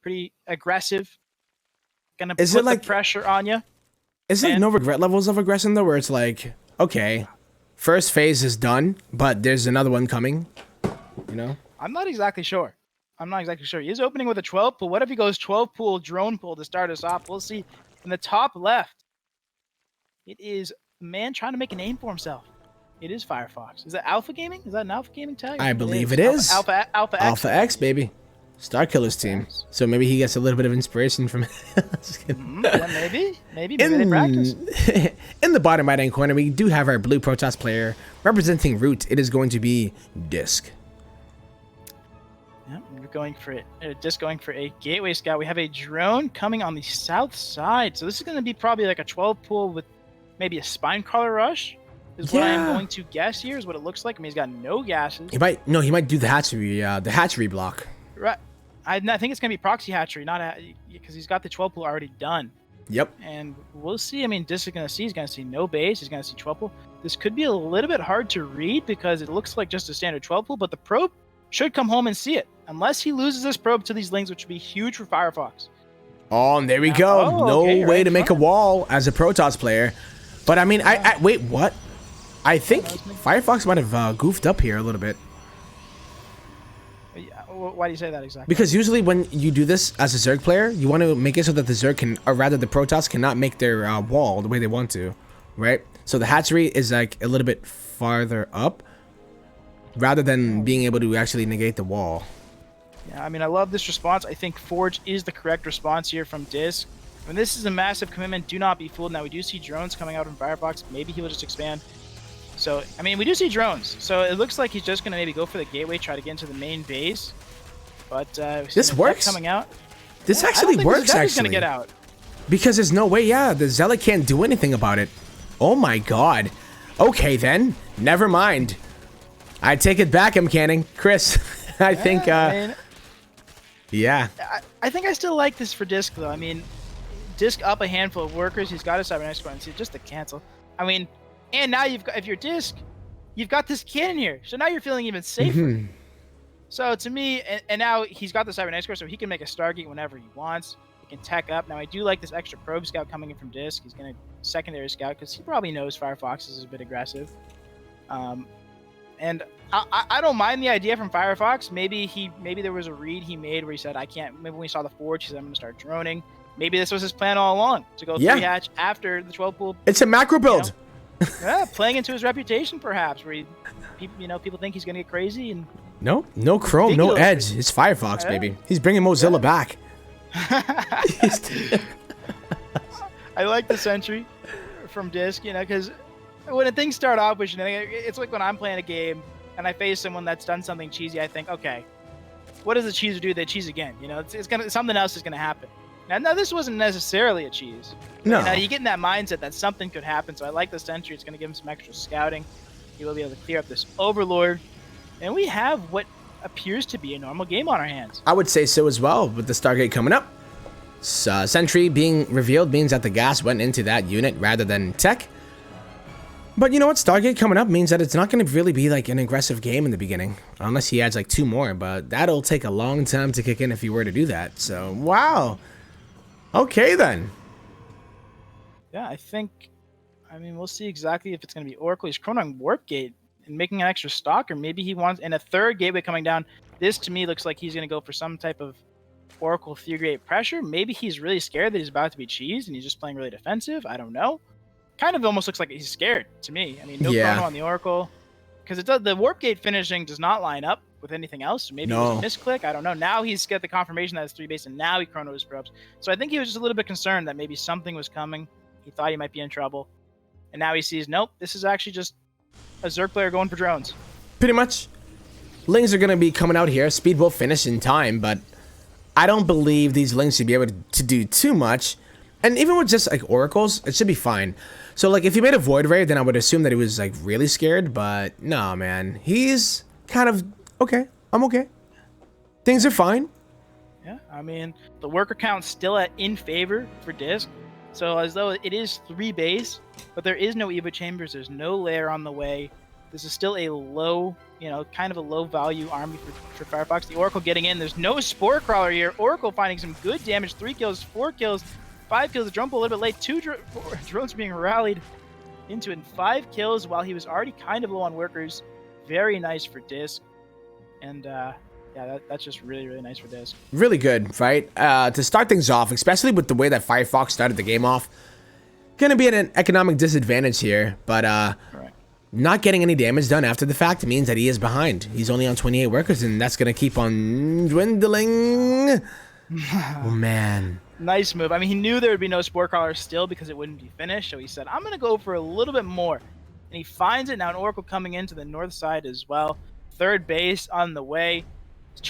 pretty aggressive. Gonna Is put it like the pressure on you. is it like no regret levels of aggression though, where it's like, okay, first phase is done, but there's another one coming, you know? I'm not exactly sure. He is opening with a 12 pool. What if he goes 12 pool, drone pool to start us off? We'll see. In the top left, it is a man trying to make a name for himself. It is FireFoX. Is that Alpha Gaming? Is that an Alpha Gaming tag? I believe it is. Alpha X. Alpha X, baby. Star Killer's team. So maybe he gets a little bit of inspiration from Just kidding. Yeah, maybe they practice. In the bottom right-hand corner, we do have our blue Protoss player representing Root. It is going to be DisK. Yep, we're going for it. Just going for a gateway scout. We have a drone coming on the south side. So this is going to be probably like a 12 pool with maybe a spine crawler rush. Is what I'm going to guess here. Is what it looks like. I mean, he's got no gases. He might do the hatchery block. Right. I think it's going to be proxy hatchery, not because he's got the 12 pool already done. Yep. And we'll see. I mean, DisK is going to see. He's going to see no base. He's going to see 12 pool. This could be a little bit hard to read because it looks like just a standard 12 pool, but the probe should come home and see it. Unless he loses this probe to these lings, which would be huge for FireFoX. Oh, and there we go. No way to make a wall as a Protoss player. But I mean, I wait, what? I think FireFoX might have goofed up here a little bit. Why do you say that exactly? Because usually when you do this as a Zerg player, you want to make it so that the Zerg can, or rather the Protoss cannot make their wall the way they want to, right? So the hatchery is like a little bit farther up, rather than being able to actually negate the wall. Yeah, I mean, I love this response. I think Forge is the correct response here from DisK. I mean, this is a massive commitment. Do not be fooled. Now, we do see drones coming out from FireFoX. Maybe he will just expand. So, I mean, we do see drones. So, it looks like he's just going to maybe go for the gateway, try to get into the main base. But this works. Coming out. This actually works, actually. Going to get out. Because there's no way, the Zealot can't do anything about it. Oh my god. Okay, then. Never mind. I take it back, I'm canning. Chris, I think, yeah. I think I still like this for DisK, though. I mean, DisK up a handful of workers. He's got a cybernetic squad. And see, just to cancel. I mean, and now you've got, if you're DisK, you've got this cannon here. So now you're feeling even safer. So to me, and now he's got the cybernetic squad, so he can make a Stargate whenever he wants. He can tech up. Now, I do like this extra probe scout coming in from DisK. He's going to secondary scout because he probably knows FireFoX is a bit aggressive. And I don't mind the idea from FireFoX. Maybe there was a read he made where he said, I can't. Maybe when we saw the Forge, he said, I'm going to start droning. Maybe this was his plan all along, to go 3 hatch after the 12 pool. It's a macro build. Playing into his reputation, perhaps, where people think he's going to get crazy. And no Chrome, no Edge. It's FireFoX, baby. He's bringing Mozilla back. I like the sentry from DisK, because when things start off with it's like when I'm playing a game and I face someone that's done something cheesy, I think, okay, what does the cheeser do? They cheese again. Something else is gonna happen. Now this wasn't necessarily a cheese. No. You get in that mindset that something could happen. So I like the sentry. It's gonna give him some extra scouting. He will be able to clear up this Overlord, and we have what appears to be a normal game on our hands. I would say so as well, with the Stargate coming up. Sentry being revealed means that the gas went into that unit rather than tech. But you know what? Stargate coming up means that it's not going to really be like an aggressive game in the beginning. Unless he adds like 2 more. But that'll take a long time to kick in if he were to do that. So, wow. Okay, then. Yeah, I mean, we'll see exactly if it's going to be Oracle. He's chronoing Warp Gate and making an extra stock. Or maybe he wants, and a 3rd gateway coming down. This, to me, looks like he's going to go for some type of Oracle 3-gate pressure. Maybe he's really scared that he's about to be cheesed and he's just playing really defensive. I don't know. Kind of almost looks like he's scared to me. I mean, no chrono on the Oracle. Because the Warp Gate finishing does not line up with anything else. So maybe it was a misclick. I don't know. Now he's got the confirmation that it's 3 base and now he chronoed his probes. So I think he was just a little bit concerned that maybe something was coming. He thought he might be in trouble. And now he sees, nope, this is actually just a Zerg player going for drones. Pretty much. Lings are going to be coming out here. Speed will finish in time, but I don't believe these Lings should be able to do too much. And even with just like Oracles, it should be fine. So like if he made a Void Ray, then I would assume that he was like really scared. But no, man. He's kind of okay. I'm okay. Things are fine. Yeah, I mean, the worker count's still in favor for DisK. So as though it is 3 base, but there is no Evo Chambers. There's no layer on the way. This is still a low, kind of a low value army for FireFoX. The Oracle getting in. There's no Spore Crawler here. Oracle finding some good damage. 3 kills, 4 kills, 5 kills. The drone pull a little bit late. 2 drones being rallied into it. And 5 kills while he was already kind of low on workers. Very nice for DisK. And yeah, that's just really, really nice for DisK. Really good, right? To start things off, especially with the way that FireFoX started the game off, gonna be at an economic disadvantage here, but Right. not getting any damage done after the fact means that he is behind. He's only on 28 workers, and that's gonna keep on dwindling. Oh man. Nice move. I mean, he knew there would be no Spore Crawler still because it wouldn't be finished, so he said, I'm gonna go for a little bit more. And he finds it. Now an Oracle coming into the north side as well. Third base on the way.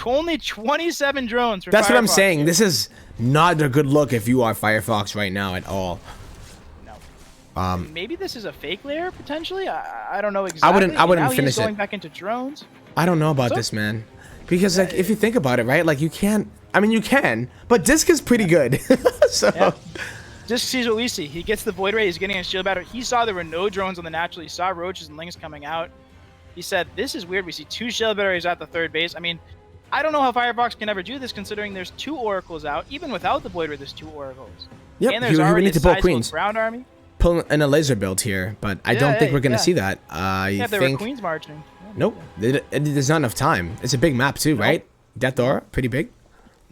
Only 27 drones for That's what I'm FireFoX saying. here. This is not a good look if you are FireFoX right now at all. No. Maybe this is a fake layer potentially. I don't know exactly. I wouldn't now finish he's going back into drones. I don't know about this, man. Because like if you think about it, right? Like you can't. I mean, you can, but DisK is pretty good. So. Yeah. DisK sees what we see. He gets the Void Ray. He's getting a shield battery. He saw there were no drones on the natural. He saw roaches and lings coming out. He said, "This is weird. We see 2 shield batteries at the third base." I mean, I don't know how FireFoX can ever do this, considering there's 2 oracles out. Even without the Void Ray, there's 2 oracles. Yep. And there's we already need to a pull sizable queens. ground army. Pull in a laser build here, but I don't think we're gonna see that. Yeah, there were queens marching. Yeah, Nope. There's not enough time. It's a big map too, right? Death Aura, pretty big.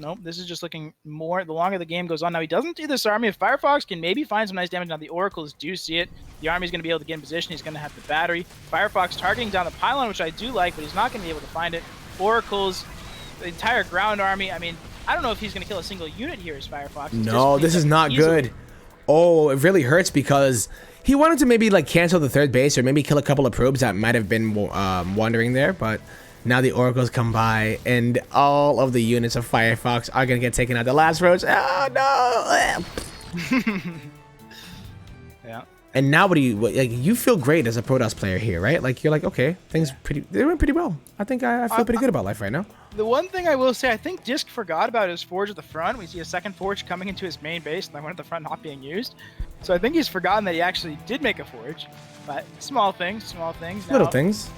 Nope, this is just looking more the longer the game goes on. Now, he doesn't do this army. If FireFoX can maybe find some nice damage, now the Oracles do see it. The army's going to be able to get in position. He's going to have the battery. FireFoX targeting down the pylon, which I do like, but he's not going to be able to find it. Oracles, the entire ground army. I mean, I don't know if he's going to kill a single unit here as FireFox. No, this is not good. Oh, it really hurts because he wanted to maybe like cancel the third base or maybe kill a couple of probes that might have been wandering there, but now the Oracles come by and all of the units of FireFoX are going to get taken out. The last roach. Oh, no. Yeah. And now what do you, like, you feel great as a Protoss player here, right? Like, you're like, okay, things they went pretty well. I think I feel pretty good about life right now. The one thing I will say, I think DisK forgot about his forge at the front. We see a second forge coming into his main base, and the one at the front not being used. So I think he's forgotten that he actually did make a forge. But small things. Now, Little things.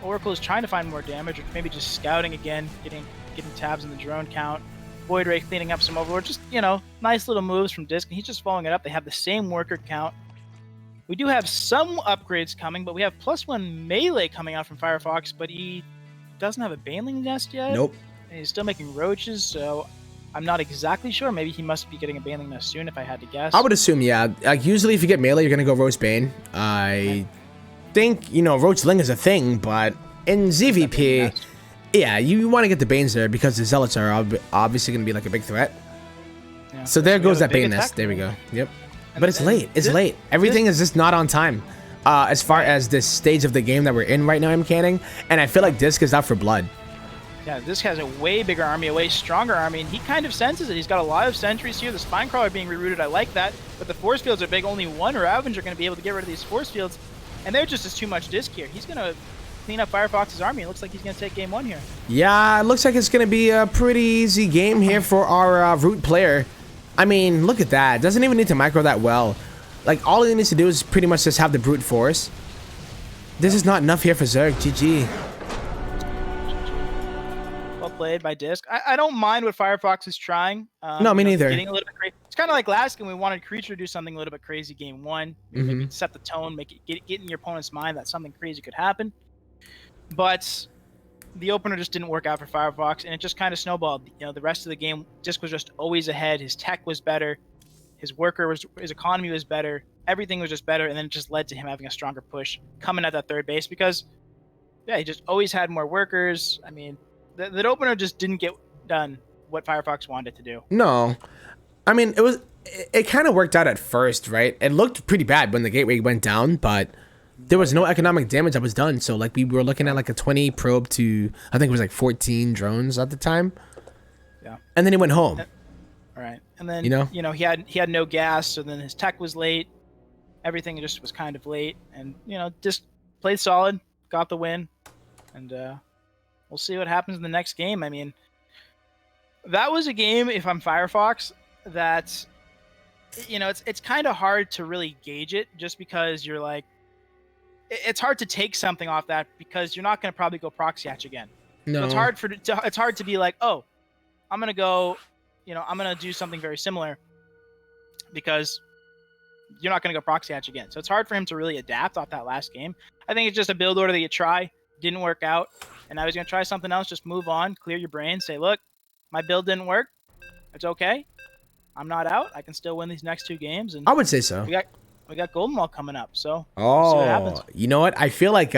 Oracle is trying to find more damage, or maybe just scouting again, getting tabs on the drone count. Void Ray cleaning up some overlord. Just, nice little moves from DisK, and he's just following it up. They have the same worker count. We do have some upgrades coming, but we have +1 melee coming out from FireFoX, but he doesn't have a Baneling Nest yet. Nope. And he's still making roaches, so I'm not exactly sure. Maybe he must be getting a Baneling Nest soon, if I had to guess. I would assume, yeah. Like, usually if you get melee, you're going to go Roach Bane. I think, Roach Ling is a thing, but in ZVP, yeah, you want to get the Banes there because the Zealots are obviously going to be like a big threat. Yeah, so there goes that Bane attack. Nest. There we go. Yep. But it's late. It's late. Everything is just not on time. As far as this stage of the game that we're in right now, I'm canning, and I feel like DisK is out for blood. Yeah, DisK has a way bigger army, a way stronger army, and he kind of senses it. He's got a lot of sentries here. The Spine Crawler being rerouted, I like that. But the force fields are big. Only one Ravager going to be able to get rid of these force fields, and they're just as too much DisK here. He's going to clean up FireFoX's army. It looks like he's going to take game 1 here. Yeah, it looks like it's going to be a pretty easy game here for our root player. I mean, look at that. Doesn't even need to micro that well. Like, all he needs to do is pretty much just have the brute force. This is not enough here for Zerg. GG. Well played by DisK. I don't mind what FireFoX is trying. No, me neither. Getting a little bit crazy. It's kind of like last game. We wanted Creature to do something a little bit crazy game 1. Maybe set the tone, make it get in your opponent's mind that something crazy could happen. But the opener just didn't work out for FireFoX, and it just kind of snowballed. The rest of the game, DisK was just always ahead. His tech was better. His economy was better. Everything was just better, and then it just led to him having a stronger push coming at that third base because, yeah, he just always had more workers. I mean, the opener just didn't get done what FireFoX wanted it to do. No. I mean, it kind of worked out at first, right? It looked pretty bad when the gateway went down, but there was no economic damage that was done. So, like, we were looking at, like, a 20 probe to, I think it was, like, 14 drones at the time. Yeah. And then he went home. All right. And then, he had no gas, so then his tech was late. Everything just was kind of late. And, just played solid, got the win. And we'll see what happens in the next game. I mean, that was a game, if I'm FireFoX, that, it's kind of hard to really gauge it just because you're like, it's hard to take something off that because you're not going to probably go proxy hatch again. No. So it's hard to be like, oh, I'm going to go, I'm going to do something very similar because you're not going to go proxy hatch again. So it's hard for him to really adapt off that last game. I think it's just a build order that you try, didn't work out, and now he's going to try something else. Just move on, clear your brain, say, look, my build didn't work. It's okay. I'm not out. I can still win these next 2 games. And I would say so. We got Golden Wall coming up, so we'll see what happens. You know what? I feel like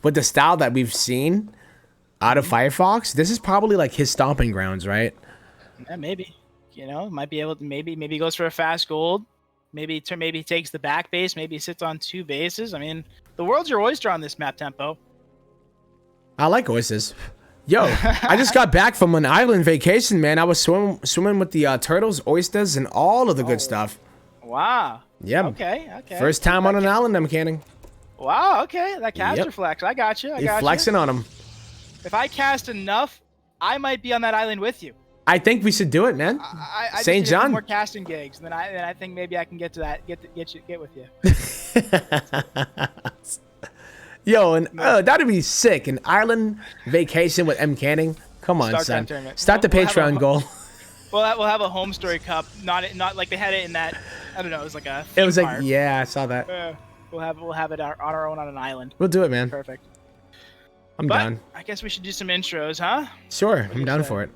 with the style that we've seen out of FireFoX, this is probably like his stomping grounds, right? Yeah, maybe. Might be able to maybe he goes for a fast gold. Maybe he takes the back base. Maybe he sits on 2 bases. I mean, the world's your oyster on this map, Tempo. I like oysters. Yo, I just got back from an island vacation, man. I was swimming with the turtles, oysters, and all of the good stuff. Wow. Yeah. Okay. First time on an island, I'm kidding. Wow. Okay. That caster flex. I got you. You're flexing on him. If I cast enough, I might be on that island with you. I think we should do it, man. I St. just need John. more casting gigs, and then I think maybe I can get to that. Get with you. Yo, and that'd be sick. An island vacation with M. Canning. Come on, son. Start the Patreon goal. We'll have a home story cup. Not like they had it in that. I don't know. It was like a. It was park. like, yeah, I saw that. We'll have it on our own on an island. We'll do it, man. Perfect. I'm down. I guess we should do some intros, huh? Sure, I'm down for it.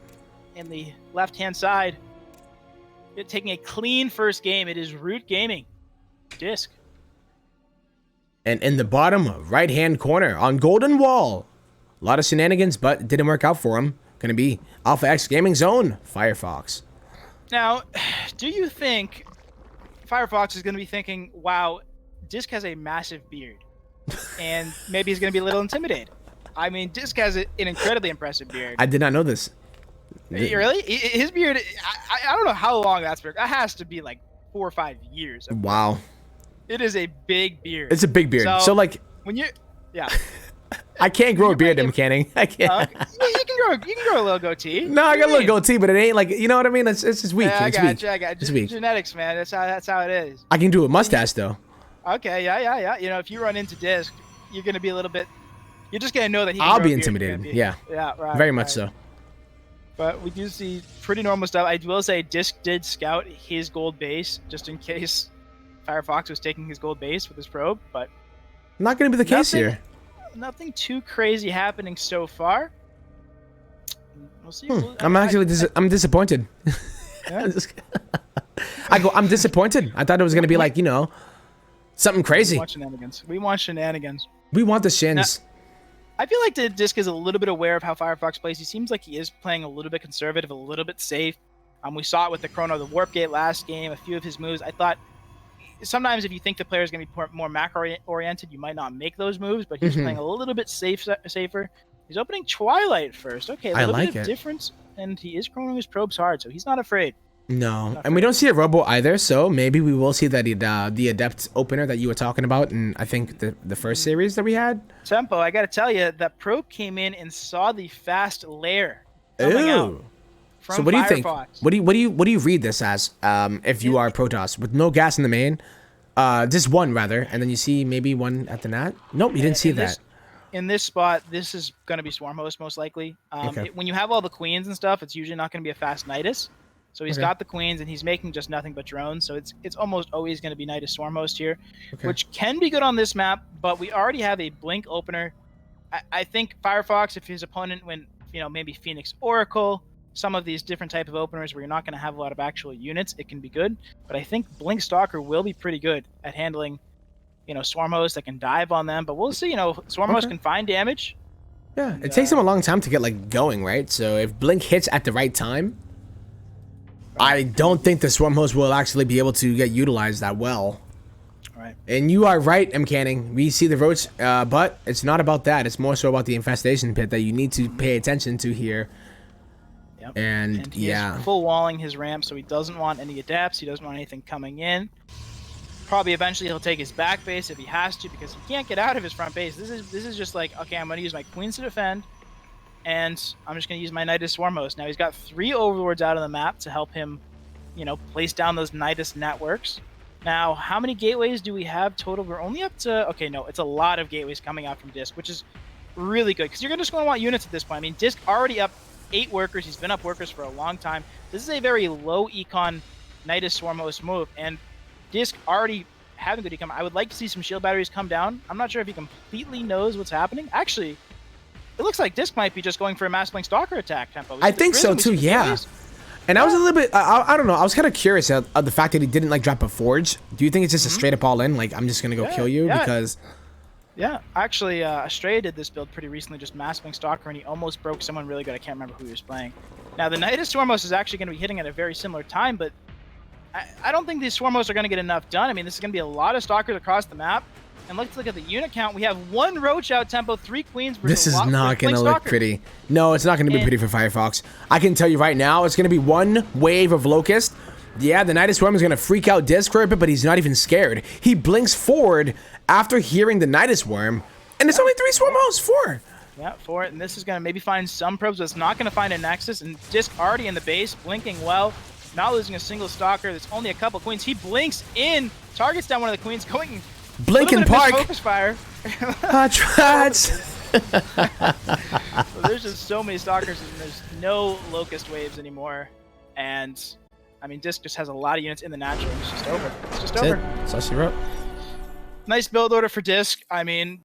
In the left-hand side, taking a clean first game, it is Root Gaming, DisK. And in the bottom right-hand corner on Golden Wall, a lot of shenanigans, but it didn't work out for him. Going to be Alpha X Gaming Zone, FireFoX. Now, do you think FireFoX is going to be thinking, wow, DisK has a massive beard, and maybe he's going to be a little intimidated? I mean, DisK has an incredibly impressive beard. I did not know this. Really? His beard, I don't know how long that's been. That has to be like 4 or 5 years. Wow. It is a big beard. It's a big beard. So like, when you, yeah. I can't grow a beard, I'm kidding. I can't. You can grow a little goatee. No, I got a little goatee, but it ain't like, you know what I mean? It's just weak. Yeah, I got you. It's weak. Genetics, man. That's how it is. I can do a mustache though. Okay, yeah. If you run into DisK, you're gonna be a little bit. You're just gonna know that I'll be intimidated. Yeah. Yeah. Right. Very much so. But we do see pretty normal stuff. I will say DisK did scout his gold base just in case FireFoX was taking his gold base with his probe, but not going to be the case here. Nothing too crazy happening so far. We'll see. I'm disappointed. Yeah. I'm disappointed. I thought it was going to be like, something crazy. We want shenanigans. We want the shins. Now, I feel like the DisK is a little bit aware of how FireFoX plays. He seems like he is playing a little bit conservative, a little bit safe. We saw it with the Chrono, the Warp Gate last game, a few of his moves. I thought sometimes if you think the player is going to be more macro-oriented, you might not make those moves, but he's playing a little bit safer. He's opening Twilight first. Okay, a little bit of difference, and he is chronoing his probes hard, so he's not afraid. No, and we don't see a Robo either, so maybe we will see that the Adept opener that you were talking about in, I think, the first series that we had. Tempo, I got to tell you, that probe came in and saw the fast lair coming out from so what do you think? FireFoX. What do you read this as? If you are Protoss with no gas in the main, just one rather, and then you see maybe one at the nat. Nope, you didn't see that. In this spot, this is going to be Swarm Host most likely. When you have all the queens and stuff, it's usually not going to be a fast Nidus. So he's got the queens, and he's making just nothing but drones. So it's almost always going to be Nidus Swarm Host here, which can be good on this map. But we already have a Blink opener. I think FireFoX, if his opponent went, maybe Phoenix Oracle, some of these different type of openers where you're not going to have a lot of actual units, it can be good. But I think Blink Stalker will be pretty good at handling, Swarm Host that can dive on them. But we'll see. Swarm Host can find damage. Yeah, it takes him a long time to get going, right? So if Blink hits at the right time, I don't think the Swarm Host will actually be able to get utilized that well. Right. And you are right, M. Canning. We see the roach, but it's not about that. It's more so about the infestation pit that you need to pay attention to here. Yep. And he is full walling his ramp, so he doesn't want any adapts. He doesn't want anything coming in. Probably eventually he'll take his back base if he has to, because he can't get out of his front base. This is just like, okay, I'm going to use my queens to defend, and I'm just going to use my Nidus Swarm Host. Now he's got 3 overlords out on the map to help him, place down those Nidus networks. Now, how many gateways do we have total? We're only up to, okay, no, it's a lot of gateways coming out from DisK, which is really good because you're just going to want units at this point. I mean, DisK already up 8 workers. He's been up workers for a long time. This is a very low econ Nidus Swarm host move, and DisK already having good econ. I would like to see some shield batteries come down. I'm not sure if he completely knows what's happening. Actually, it looks like DisK might be just going for a Mass Blink Stalker attack tempo. I think so too, yeah. And I was a little bit, I don't know, I was kind of curious of the fact that he didn't like drop a Forge. Do you think it's just a straight up all in, like I'm just gonna go kill you because... Yeah, actually, Estrella did this build pretty recently, just Mass Blink Stalker, and he almost broke someone really good. I can't remember who he was playing. Now, the Nidus Swarmos is actually going to be hitting at a very similar time, but I don't think these Swarmos are going to get enough done. I mean, this is going to be a lot of Stalkers across the map. And let's look at the unit count. We have 1 Roach out tempo, 3 Queens. This is not going to look pretty. No, it's not going to be pretty for FireFoX. I can tell you right now, it's going to be 1 wave of Locust. Yeah, the Nidus Swarm is going to freak out DisK for a bit, but he's not even scared. He blinks forward after hearing the Nidus Worm, and it's only 3 Swarmos, 4. Yeah, 4, and this is going to maybe find some probes, but it's not going to find a Nexus, and DisK already in the base, blinking well, not losing a single Stalker. There's only a couple Queens. He blinks in, targets down one of the Queens, going... Blink and park. Focus fire. Trots. So there's just so many Stalkers, and there's no Locust waves anymore, and... I mean, DisK just has a lot of units in the natural, and it's just over. It's just over. That's all she wrote. Nice build order for DisK. I mean,